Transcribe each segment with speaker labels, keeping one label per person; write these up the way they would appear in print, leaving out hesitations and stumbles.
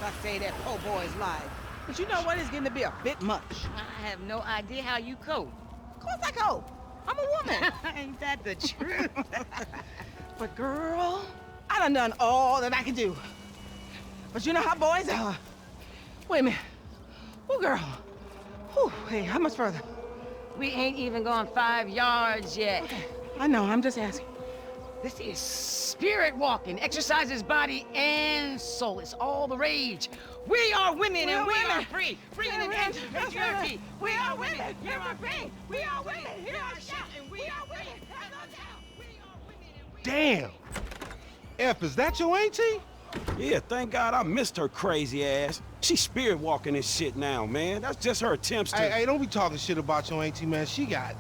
Speaker 1: I saved that poor boy's life. But you know what? It's getting to be a bit much.
Speaker 2: I have no idea how you cope.
Speaker 1: Of course I cope. I'm a woman.
Speaker 2: Ain't that the truth?
Speaker 1: But girl, I done all that I can do. But you know how boys are. Wait a minute. Oh, girl. Whew, hey, how much further?
Speaker 2: We ain't even gone 5 yards yet.
Speaker 1: Okay, I know, I'm just asking.
Speaker 2: This is spirit walking. Exercises body and soul. It's all the rage. We are women and we are free. Free in an end of patriarchy. We are women. Here are free. We are women. Here are shout. And we are women. Have no doubt. We are women and we
Speaker 3: Damn! F, is that your auntie?
Speaker 4: Yeah, thank God I missed her crazy ass. She's spirit walking this shit now, man. That's just her attempts to...
Speaker 3: Hey, don't be talking shit about your auntie, man. She got...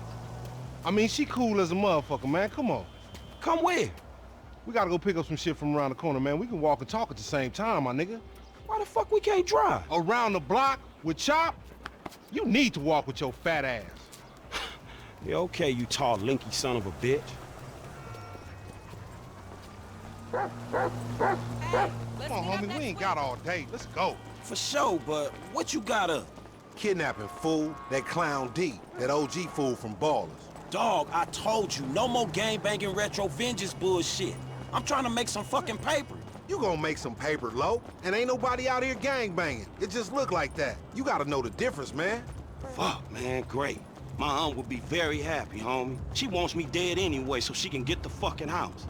Speaker 3: I mean, she cool as a motherfucker, man. Come on.
Speaker 4: Come where?
Speaker 3: We gotta go pick up some shit from around the corner, man. We can walk and talk at the same time, my nigga.
Speaker 4: Why the fuck we can't drive?
Speaker 3: Around the block with Chop? You need to walk with your fat ass.
Speaker 4: Yeah, okay, you tall, linky son of a bitch.
Speaker 3: Come on, homie, we ain't got all day. Let's go.
Speaker 4: For sure, but what you got up?
Speaker 5: Kidnapping, fool. That clown D. That OG fool from Ballers.
Speaker 4: Dog, I told you, no more gang-banging retro vengeance bullshit. I'm trying to make some fucking paper.
Speaker 5: You gonna make some paper, Lo. And ain't nobody out here gang-banging. It just look like that. You gotta know the difference, man.
Speaker 4: Fuck, man, great. My aunt would be very happy, homie. She wants me dead anyway so she can get the fucking house.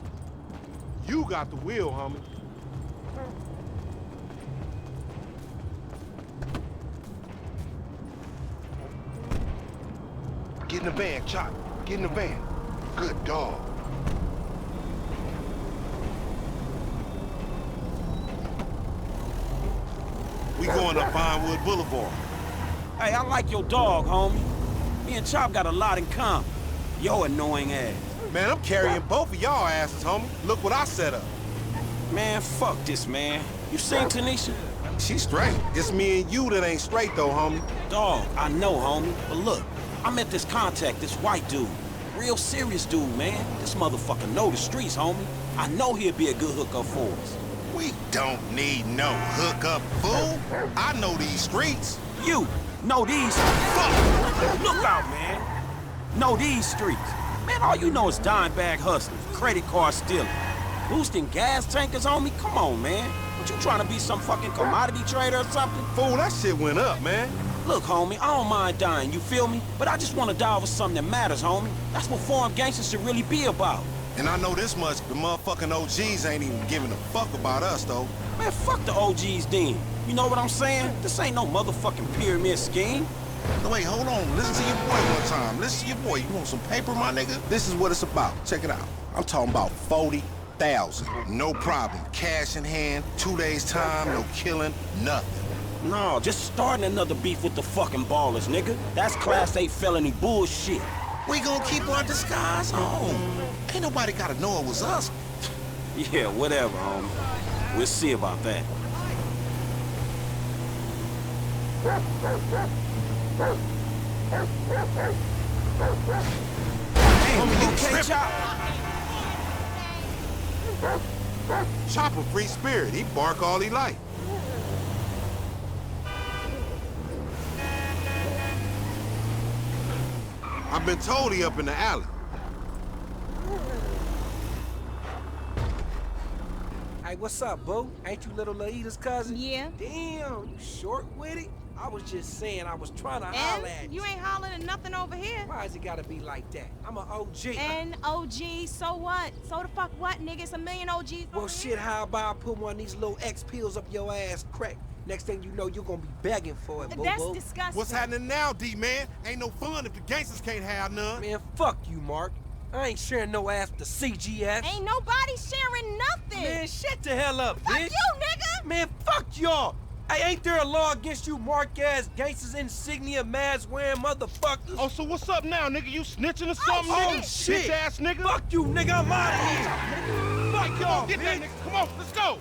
Speaker 3: You got the wheel, homie. Get in the van, Chop. Get in the van. Good dog.
Speaker 5: We going up Vinewood Boulevard.
Speaker 4: Hey, I like your dog, homie. Me and Chop got a lot in common. Yo annoying ass.
Speaker 5: Man, I'm carrying both of y'all asses, homie. Look what I set up.
Speaker 4: Man, fuck this, man. You seen Tanisha?
Speaker 5: She straight. It's me and you that ain't straight, though, homie.
Speaker 4: Dog, I know, homie. But look, I met this contact, this white dude. Real serious dude, man. This motherfucker know the streets, homie. I know he'll be a good hookup for us.
Speaker 5: We don't need no hookup, fool. I know these streets.
Speaker 4: You know these... Fuck! Look out, man. Know these streets. Man, all you know is dime bag hustlers, credit card stealing, boosting gas tankers on me. Come on, man. What, you trying to be some fucking commodity trader or something?
Speaker 5: Fool, that shit went up, man.
Speaker 4: Look, homie, I don't mind dying, you feel me? But I just want to die over something that matters, homie. That's what foreign gangsters should really be about.
Speaker 5: And I know this much, the motherfucking OGs ain't even giving a fuck about us, though.
Speaker 4: Man, fuck the OGs then. You know what I'm saying? This ain't no motherfucking pyramid scheme.
Speaker 5: No, wait, hold on. Listen to your boy one time. Listen to your boy. You want some paper, my nigga? This is what it's about. Check it out. I'm talking about 40,000. No problem. Cash in hand, 2 days time, no killing, nothing.
Speaker 4: No, just starting another beef with the fucking Ballers, nigga. That's Class A felony bullshit.
Speaker 5: We gonna keep our disguise on. Ain't nobody gotta know it was us.
Speaker 4: Yeah, whatever, homie. We'll see about that.
Speaker 5: Homie, you
Speaker 4: Okay, Chop.
Speaker 5: Chop a free spirit. He bark all he like. I've been told he up in the alley.
Speaker 6: Hey, what's up, boo? Ain't you little Laida's cousin?
Speaker 7: Yeah.
Speaker 6: Damn, you short with it? I was just saying I was trying to holler at
Speaker 7: And you ain't hollering at nothing over here.
Speaker 6: Why has it gotta be like that? I'm an OG.
Speaker 7: And OG, so what? So the fuck what, nigga? It's a million OGs
Speaker 6: Well,
Speaker 7: over
Speaker 6: shit,
Speaker 7: here.
Speaker 6: how about I put one of these little X pills up your ass crack? Next thing you know, you're gonna be begging for it, boo-boo.
Speaker 7: That's disgusting.
Speaker 5: What's happening now, D-man? Ain't no fun if the gangsters can't have none.
Speaker 6: Man, fuck you, Mark. I ain't sharing no ass with the CGF.
Speaker 7: Ain't nobody sharing nothing.
Speaker 6: Man, shut the hell up,
Speaker 7: fuck
Speaker 6: bitch.
Speaker 7: you, nigga.
Speaker 6: Man, fuck y'all. Hey, ain't there a law against you mark-ass gangsters, insignia, mask-wearing motherfuckers?
Speaker 3: Oh, so what's up now, nigga? You snitching or something,
Speaker 6: Oh,
Speaker 3: nigga?
Speaker 6: shit.
Speaker 3: Bitch-ass nigga?
Speaker 6: Fuck you, nigga. I'm out of here. Fuck
Speaker 3: Come
Speaker 6: y'all,
Speaker 3: on, get that
Speaker 6: bitch.
Speaker 3: nigga. Come on, let's go.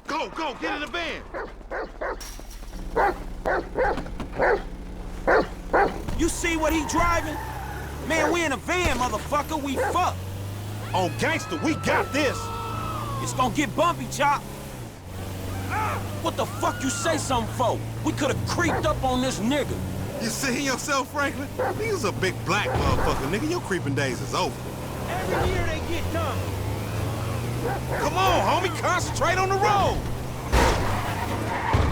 Speaker 3: Go, get in the van.
Speaker 4: You see what he driving? Man, we in a van, motherfucker. We fucked.
Speaker 5: On gangster, we got this.
Speaker 4: It's gonna get bumpy, Chop. What the fuck you say something for? We could've creeped up on this nigga.
Speaker 5: You seeing yourself, Franklin? You's a big black motherfucker, nigga. Your creeping days is over.
Speaker 6: Every year they get done.
Speaker 5: Come on, homie, concentrate on the road.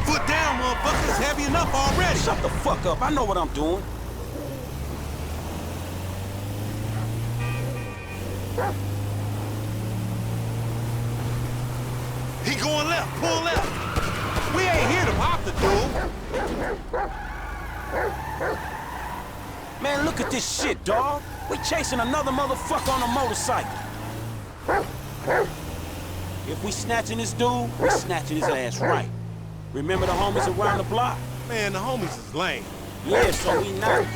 Speaker 5: Foot down, motherfucker. It's heavy enough already.
Speaker 4: Shut the fuck up. I know what I'm doing.
Speaker 5: He going left. Pull left. We ain't here to pop the dude.
Speaker 4: Man, look at this shit, dawg. We chasing another motherfucker on a motorcycle. If we snatching this dude, we snatching his ass right. Remember the homies around the block?
Speaker 5: Man, the homies is lame.
Speaker 4: Yeah, so we not.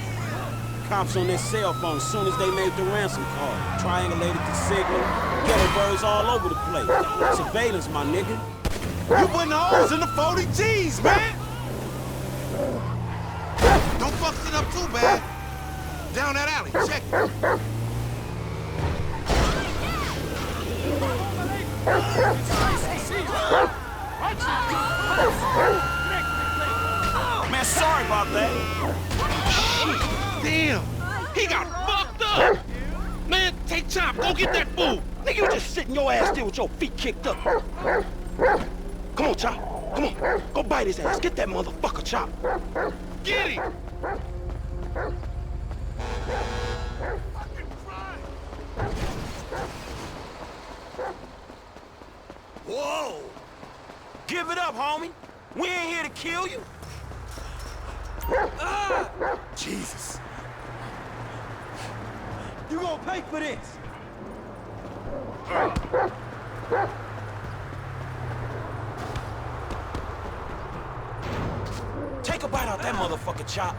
Speaker 4: Cops on their cell phone as soon as they made the ransom call. Triangulated the signal. Ghetto birds all over the place. Surveillance, my nigga.
Speaker 5: You putting the holes in the 40 G's, man! Don't fuck shit up too bad. Down that alley, check it.
Speaker 4: Man, sorry about that.
Speaker 3: Damn! He got fucked up! Man, take time. Go get that fool!
Speaker 4: Nigga, you just sitting your ass there with your feet kicked up. Come on, Chop. Come on. Go bite his ass. Get that motherfucker, Chop.
Speaker 3: Get him!
Speaker 4: Whoa! Give it up, homie. We ain't here to kill you.
Speaker 5: Jesus.
Speaker 6: You gonna pay for this.
Speaker 4: Take a bite out that motherfucker, Chop.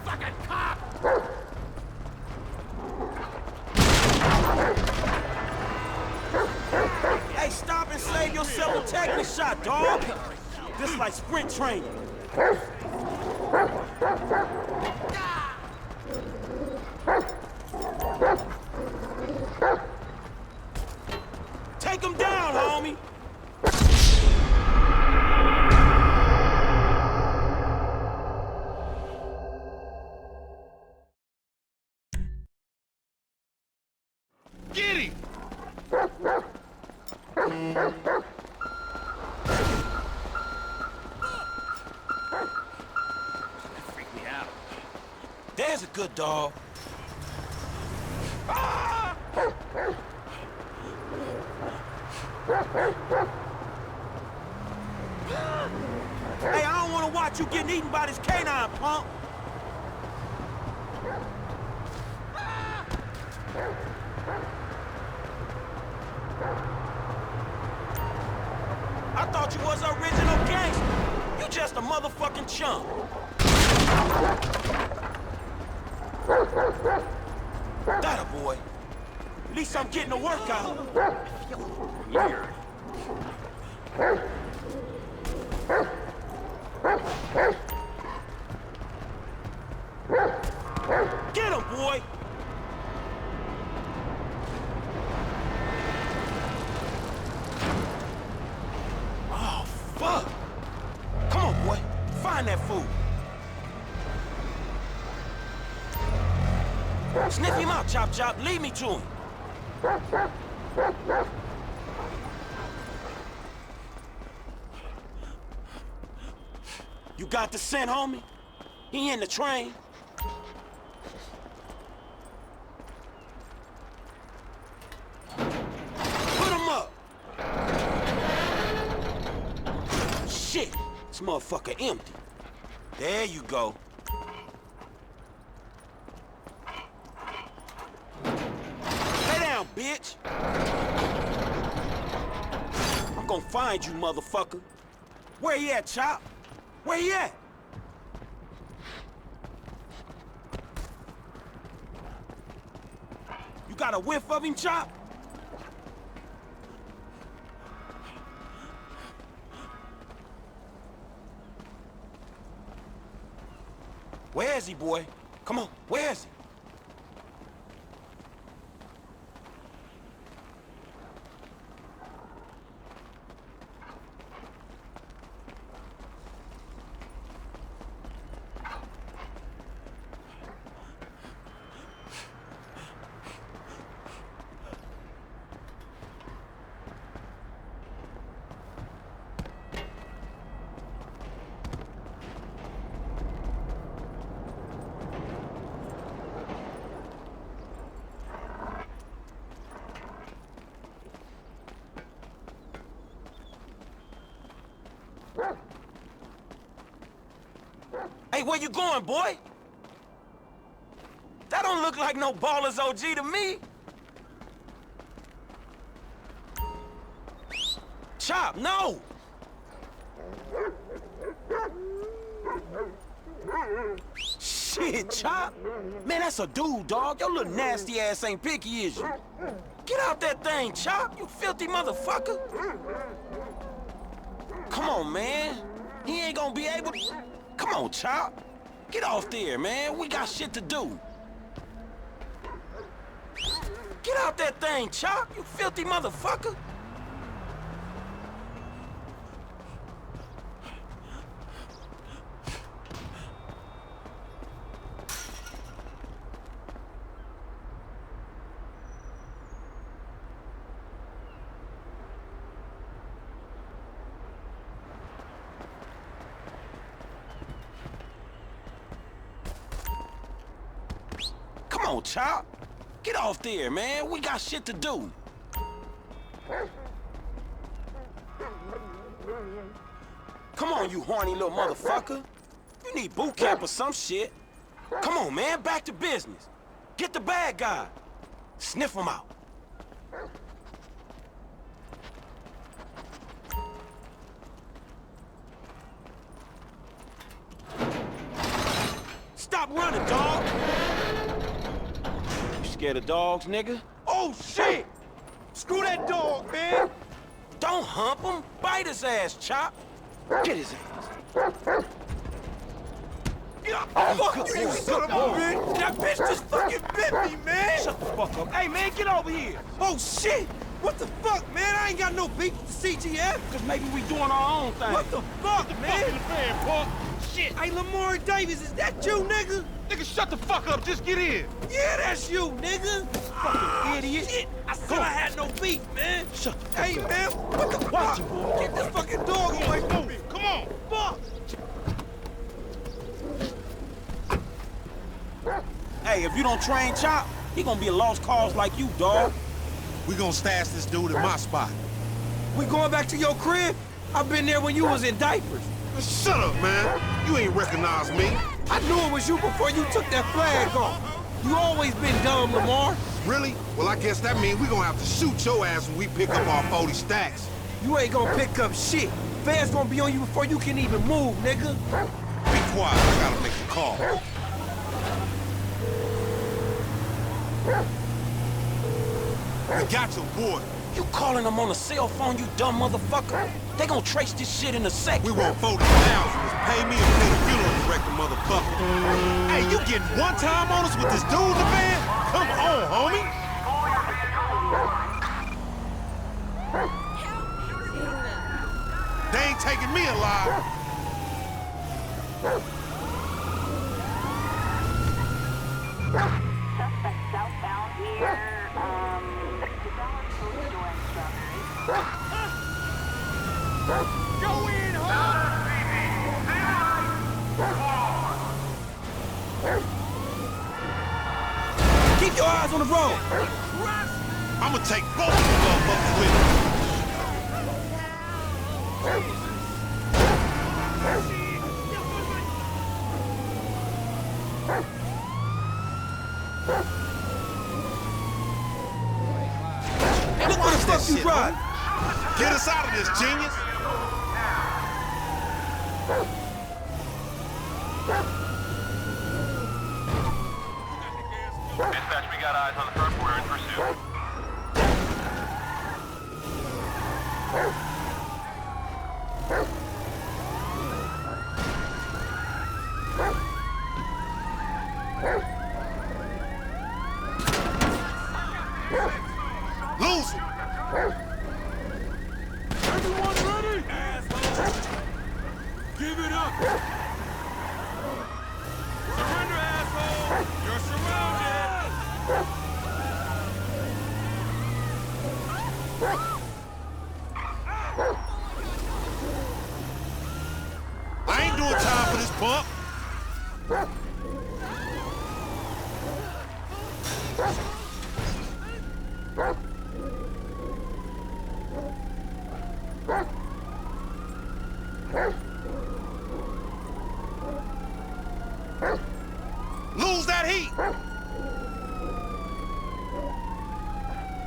Speaker 3: Fucking cop!
Speaker 4: Hey, stop and save yourself a tetanus shot, dog. This like sprint training. Take him down, homie.
Speaker 3: Get him!
Speaker 6: Freak me out.
Speaker 4: There's a good dog. Hey, I don't want to watch you getting eaten by this canine, punk. I thought you was an original gangster. You just a motherfucking chump. That a boy. At least I'm getting a workout.
Speaker 6: Weird.
Speaker 4: Get him, boy. Oh, fuck. Come on, boy. Find that fool. Sniff him out, Chop Chop. Lead me to him. You got the scent, homie? He in the train. Put him up. Shit, this motherfucker empty. There you go. Lay down, bitch. I'm gonna find you, motherfucker. Where he at, Chop? Where he at? You got a whiff of him, Chop? Where is he, boy? Come on, where is he? Hey, where you going, boy? That don't look like no Ballas OG to me. Chop, no! Shit, Chop. Man, that's a dude, dog. Your little nasty ass ain't picky, is you? Get out that thing, Chop, you filthy motherfucker. Come on, man. He ain't gonna be able to... Come on, Chop. Get off there, man. We got shit to do. Get out that thing, Chop, you filthy motherfucker. Come on, Chop. Get off there, man. We got shit to do. Come on, you horny little motherfucker. You need boot camp or some shit. Come on, man. Back to business. Get the bad guy. Sniff him out. Stop running, dog. Scared of dogs, nigga?
Speaker 6: Oh, shit! Screw that dog, man!
Speaker 4: Don't hump him. Bite his ass, Chop. Get his ass.
Speaker 6: Get up! Fuck you son of a bitch! That bitch just fucking bit me, man!
Speaker 4: Shut the fuck up.
Speaker 6: Hey, man, get over here! Oh, shit! What the fuck, man? I ain't got no beef with the CGF!
Speaker 4: Cause maybe we doing our own thing.
Speaker 6: What the fuck, man?
Speaker 3: Fuck in the fan, Punk.
Speaker 6: Shit! Hey, Lamar Davis, is that you, nigga?
Speaker 3: Nigga, shut the fuck up. Just get in.
Speaker 6: Yeah, that's you, nigga! Fucking idiot! Shit! I said I had no beef, man!
Speaker 4: Shut the fuck
Speaker 6: Hey,
Speaker 4: up.
Speaker 6: man, what the fuck? Get this fucking dog away from me!
Speaker 3: Come on.
Speaker 6: Fuck!
Speaker 4: Hey, if you don't train Chop, he gonna be a lost cause like you, dog.
Speaker 5: We gonna stash this dude at my spot.
Speaker 6: We going back to your crib? I've been there when you was in diapers.
Speaker 3: Shut up, man. You ain't recognize me.
Speaker 6: I knew it was you before you took that flag off. You always been dumb, Lamar.
Speaker 3: Really? Well, I guess that means we gonna have to shoot your ass when we pick up our 40 stacks.
Speaker 6: You ain't gonna pick up shit. Fans gonna be on you before you can even move, nigga.
Speaker 5: Be quiet, I gotta make a call.
Speaker 3: We got your boy.
Speaker 4: You calling them on a cell phone, you dumb motherfucker? They gonna trace this shit in a second.
Speaker 3: We want 40,000. Just pay me and pay the funeral director, motherfucker. Hey, you getting one-time on us with this dude in the van? Come on, homie. They ain't taking me alive.
Speaker 8: Suspect southbound near,
Speaker 6: Go in, home! Keep your eyes on the road!
Speaker 3: I'ma take both of you motherfuckers with me.
Speaker 6: Hey, look where the fuck you ride!
Speaker 3: Get us out of this, genius.
Speaker 9: Dispatch, we got eyes on the front. We're in pursuit.
Speaker 3: Lose him.
Speaker 6: Everyone ready? Asshole! Give it up! Surrender, asshole! You're surrounded!
Speaker 3: I ain't doing time for this pump.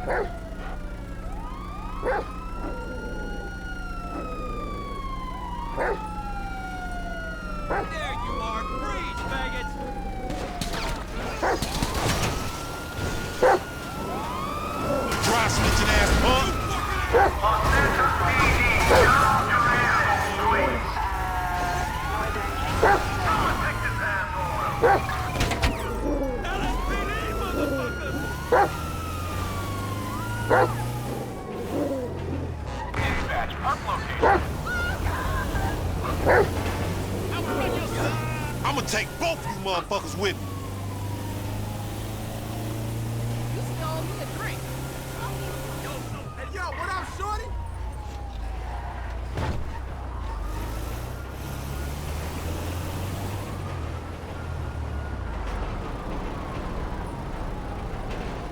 Speaker 6: There you are, freeze, faggots!
Speaker 3: Dry snitching ass punk.
Speaker 9: Dispatch, park location.
Speaker 3: I'ma take both you motherfuckers with me.
Speaker 7: You stole me a drink.
Speaker 5: Hey, yo, what up, shorty?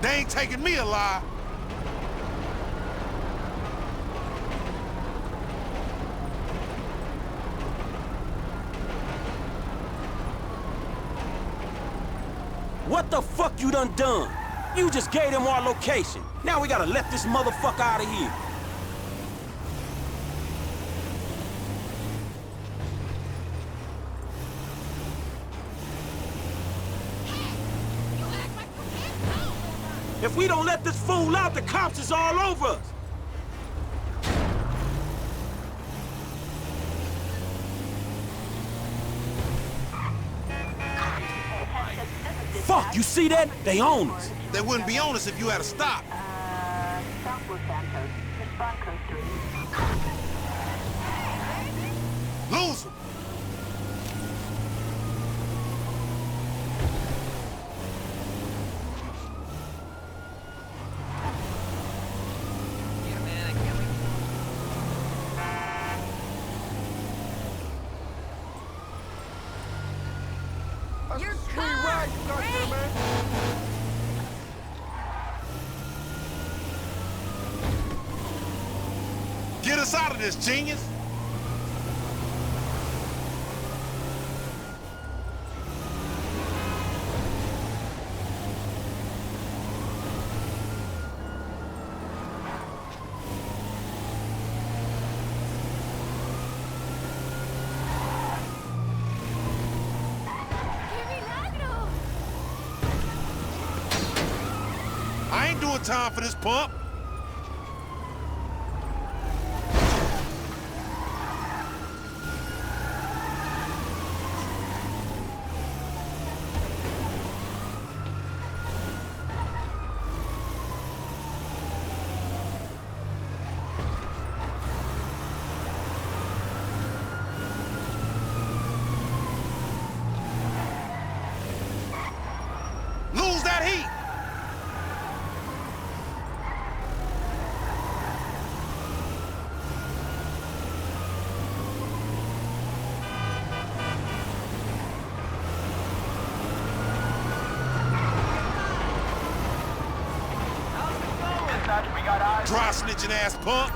Speaker 3: They ain't taking me alive.
Speaker 4: What the fuck you done? You just gave them our location. Now we gotta let this motherfucker out of here. If we don't let this fool out, the cops is all over us. Fuck, you see that? They own us.
Speaker 3: They wouldn't be on us if you had to stop.
Speaker 8: South Los Santos. Respond code 3.
Speaker 3: Lose them.
Speaker 7: You're car!
Speaker 3: Get us out of this, genius. I ain't doing time for this pump. Lose that heat.
Speaker 9: Dispatch, we got eyes.
Speaker 3: Dry snitching ass punk.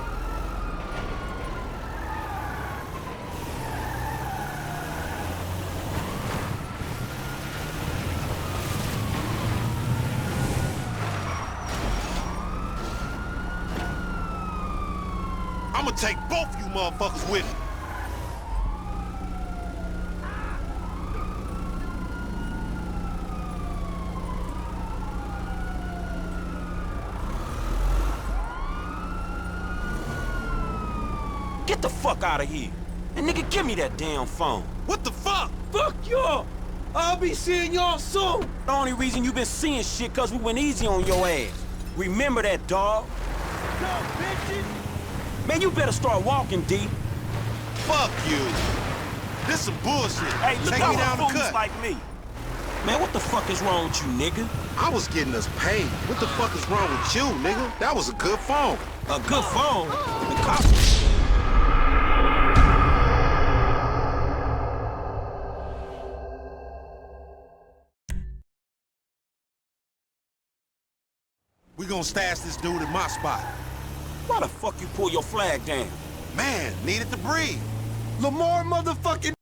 Speaker 3: I'ma take both you motherfuckers with me.
Speaker 4: Get the fuck out of here. And nigga, give me that damn phone.
Speaker 3: What the fuck?
Speaker 6: Fuck y'all! I'll be seeing y'all soon!
Speaker 4: The only reason you been seeing shit cause we went easy on your ass. Remember that, dog?
Speaker 6: Yo, bitches!
Speaker 4: Man, you better start walking, D.
Speaker 3: Fuck you. This some bullshit.
Speaker 4: Hey, look
Speaker 3: Take
Speaker 4: out
Speaker 3: me down
Speaker 4: for
Speaker 3: the
Speaker 4: fools
Speaker 3: cut.
Speaker 4: like me. Man, what the fuck is wrong with you, nigga?
Speaker 5: I was getting us paid. What the fuck is wrong with you, nigga? That was a good phone.
Speaker 4: A good phone? The cops...
Speaker 3: We gonna stash this dude in my spot.
Speaker 4: Why the fuck you pull your flag down?
Speaker 3: Man, needed to breathe.
Speaker 6: Lamar motherfucking